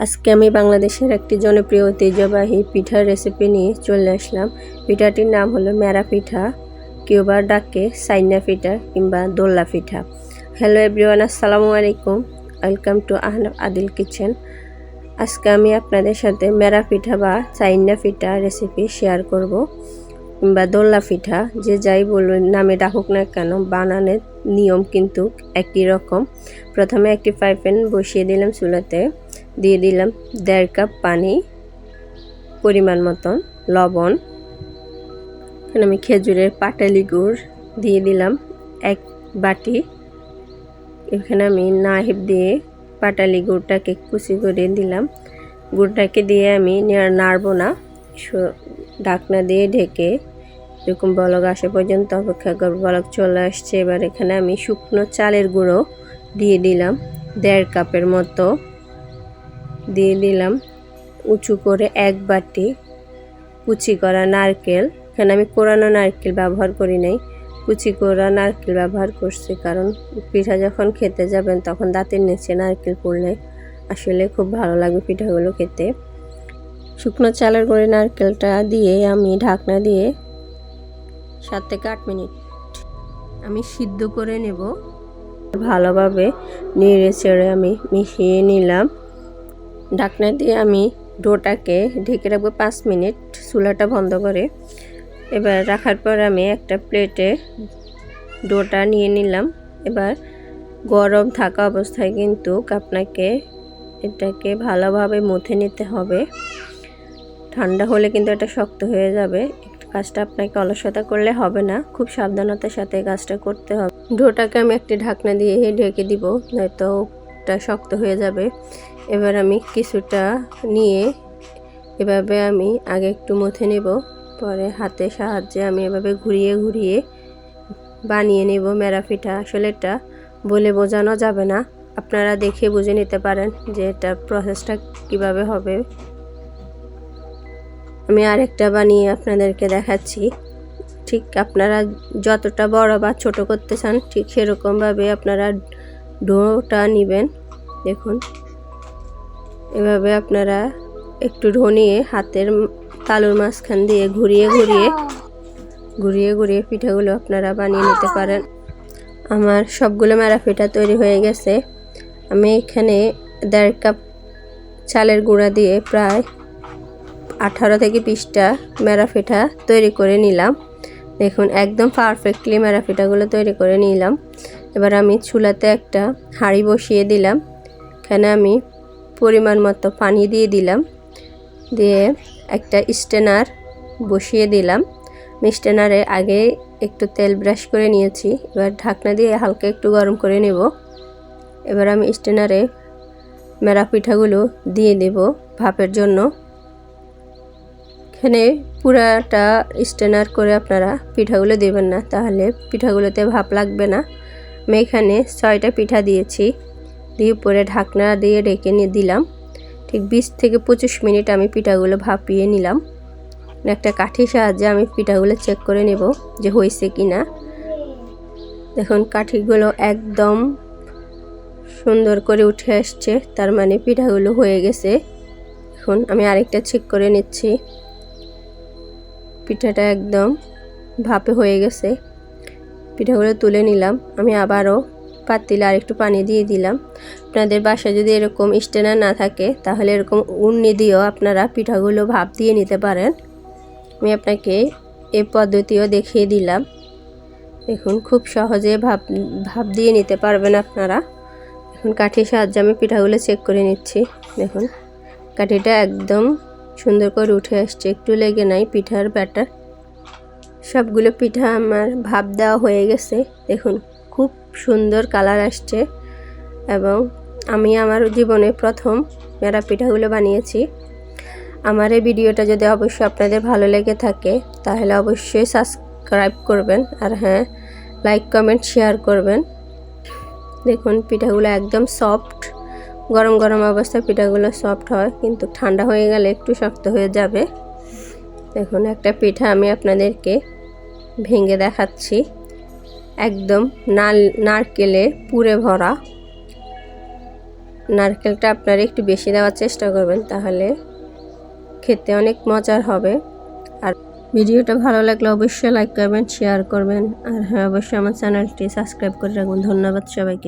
আজকে আমি বাংলাদেশের একটি জনপ্রিয় ঐতিহ্যবাহী পিঠার রেসিপি নিয়ে চলে আসলাম। পিঠাটির নাম হলো মেরা পিঠা, কেউ বা ডাকে সাইনা পিঠা কিংবা দোল্লা পিঠা। হ্যালো এভরিওয়ান, আসসালামু আলাইকুম, welcome to Ahnaf Adil kitchen. আজকে আমি আপনাদের সাথে মেরা পিঠা বা সাইনা পিঠা রেসিপি শেয়ার করব, কিংবা দোল্লা পিঠা, যে যাই বলবেন নামে ডাকুক না কেন, বানানোর নিয়ম কিন্তু একই রকম। প্রথমে একটি ফ্রাই প্যান বসিয়ে দিলাম চুলাতে, দিয়ে দিলাম 1.5 কাপ পানি, পরিমাণ মতন লবণ, এখানে আমি খেজুরের পাটালি গুড় দিয়ে দিলাম 1 বাটি। এখানে আমি নাহিব দিয়ে পাটালি গুড়টাকে কুচি করে দিলাম। গুড়টাকে দিয়ে আমি নাড়বো না, ঢাকনা দিয়ে ঢেকে এরকম বলক আসা পর্যন্ত অপেক্ষা করব। বলক চলে আসছে, এবার এখানে আমি শুকনো চালের গুঁড়ো দিয়ে দিলাম 1.5 কাপের মতো, দিয়ে দিলাম উঁচু করে 1 বাটি কুচি করা নারকেল। এখানে আমি কোরানো নারকেল ব্যবহার করি নাই, কুচি করা নারকেল ব্যবহার করছি, কারণ পিঠা যখন খেতে যাবেন তখন দাঁতের নিচে নারকেল পড়লে আসলে খুব ভালো লাগবে পিঠাগুলো খেতে। শুকনো চালের গুঁড়ো নারকেলটা দিয়ে আমি ঢাকনা দিয়ে 7 থেকে 8 মিনিট আমি সিদ্ধ করে নেব। ভালোভাবে নেড়ে চেড়ে আমি মিশিয়ে নিলাম। ঢাকনা দিয়ে আমি ডোটাকে ঢেকে রাখবো 5 মিনিট, চুলাটা বন্ধ করে। এবার রাখার পর আমি একটা প্লেটে ডোটা নিয়ে নিলাম। এবার গরম থাকা অবস্থায় কিন্তু আপনাকে এটাকে ভালোভাবে মুথে নিতে হবে, ঠান্ডা হলে কিন্তু এটা শক্ত হয়ে যাবে। কাজটা আপনাকে অলসতা করলে হবে না, খুব সাবধানতার সাথে কাজটা করতে হবে। ডোটাকে আমি একটি ঢাকনা দিয়ে ঢেকে দিব, নয়তো এটা শক্ত হয়ে যাবে। এবার আমি কিছুটা নিয়ে এভাবে আমি আগে একটু মুথে নেব, পরে হাতের সাহায্যে আমি এভাবে ঘুরিয়ে ঘুরিয়ে বানিয়ে নেব মেরা পিঠা। আসলে এটা বলে বোঝানো যাবে না, আপনারা দেখে বুঝে নিতে পারেন যে এটা প্রসেসটা কিভাবে হবে। আমি আরেকটা বানিয়ে আপনাদেরকে দেখাচ্ছি। ঠিক আপনারা যতটা বড় বা ছোট করতে চান ঠিক সেরকমভাবে আপনারা ডোটা নেবেন। দেখুন, এভাবে আপনারা একটু ডো নিয়ে হাতের তালুর মাঝখান দিয়ে ঘুরিয়ে ঘুরিয়ে পিঠাগুলো আপনারা বানিয়ে নিতে পারেন। আমার সবগুলো মেরা পিঠা তৈরি হয়ে গেছে। আমি এখানে 1.5 কাপ চালের গুঁড়া দিয়ে প্রায় 18 থেকে 20টা মেরা পিঠা তৈরি করে নিলাম। দেখুন, একদম পারফেক্টলি মেরা পিঠাগুলো তৈরি করে নিলাম। এবার আমি চুলাতে একটা হাঁড়ি বসিয়ে দিলাম, এখানে আমি পরিমাণ মতো পানি দিয়ে দিলাম, দিয়ে একটা স্ট্যানার বসিয়ে দিলাম। স্ট্যানারে আগে একটু তেল ব্রাশ করে নিয়েছি, এবার ঢাকনা দিয়ে হালকা একটু গরম করে নেব। এবার আমি স্ট্যানারে মেরা পিঠাগুলো দিয়ে দেব ভাপের জন্য। এখানে পুরাটা স্ট্যানার করে আপনারা পিঠাগুলো দেবেন না, তাহলে পিঠাগুলোতে ভাপ লাগবে না। আমি এখানে 6টা পিঠা দিয়েছি, দিয়ে উপরে ঢাকনা দিয়ে ঢেকে নিয়ে দিলাম। ঠিক 20 থেকে 25 মিনিট আমি পিঠাগুলো ভাপিয়ে নিলাম। একটা কাঠির সাহায্যে আমি পিঠাগুলো চেক করে নেব যে হয়েছে কি না। দেখুন, কাঠিগুলো একদম সুন্দর করে উঠে আসছে, তার মানে পিঠাগুলো হয়ে গেছে। এখন আমি আরেকটা চেক করে নিচ্ছি, পিঠাটা একদম ভাপে হয়ে গেছে। পিঠাগুলো তুলে নিলাম। আমি আবারও পাতিলে আরেকটু পানি দিয়ে দিলাম। আপনাদের বাসায় যদি এরকম স্ট্যানার না থাকে তাহলে এরকম উন্নি দিয়েও আপনারা পিঠাগুলো ভাপ দিয়ে নিতে পারেন। আমি আপনাকে এই পদ্ধতিও দেখিয়ে দিলাম। দেখুন, খুব সহজে ভাপ দিয়ে নিতে পারবেন আপনারা। এখন কাঠির সাহায্যে আমি পিঠাগুলো চেক করে নিচ্ছি। দেখুন, কাঠিটা একদম সুন্দর করে উঠে আসছে, একটু লেগে নাই পিঠার ব্যাটার। সবগুলো পিঠা আমার ভাপ দেওয়া হয়ে গেছে। দেখুন, খুব সুন্দর কালার আসছে, এবং আমি আমার জীবনে প্রথম মেরা পিঠাগুলো বানিয়েছি। আমার এই ভিডিওটা যদি অবশ্যই আপনাদের ভালো লেগে থাকে তাহলে অবশ্যই সাবস্ক্রাইব করবেন, আর হ্যাঁ, লাইক কমেন্ট শেয়ার করবেন। দেখুন, পিঠাগুলো একদম সফট। গরম গরম অবস্থায় পিঠাগুলো সফট হয়, কিন্তু ঠান্ডা হয়ে গেলে একটু শক্ত হয়ে যাবে। দেখুন, একটা পিঠা আমি আপনাদেরকে ভেঙে দেখাচ্ছি, একদম নারকেলে পুরে ভরা। নারকেলটা আপনারা একটু বেশি দেওয়ার চেষ্টা করবেন, তাহলে খেতে অনেক মজার হবে। আর ভিডিওটা ভালো লাগলে অবশ্যই লাইক করবেন, শেয়ার করবেন, আর হ্যাঁ অবশ্যই আমার চ্যানেলটি সাবস্ক্রাইব করে রাখবেন। ধন্যবাদ সবাইকে।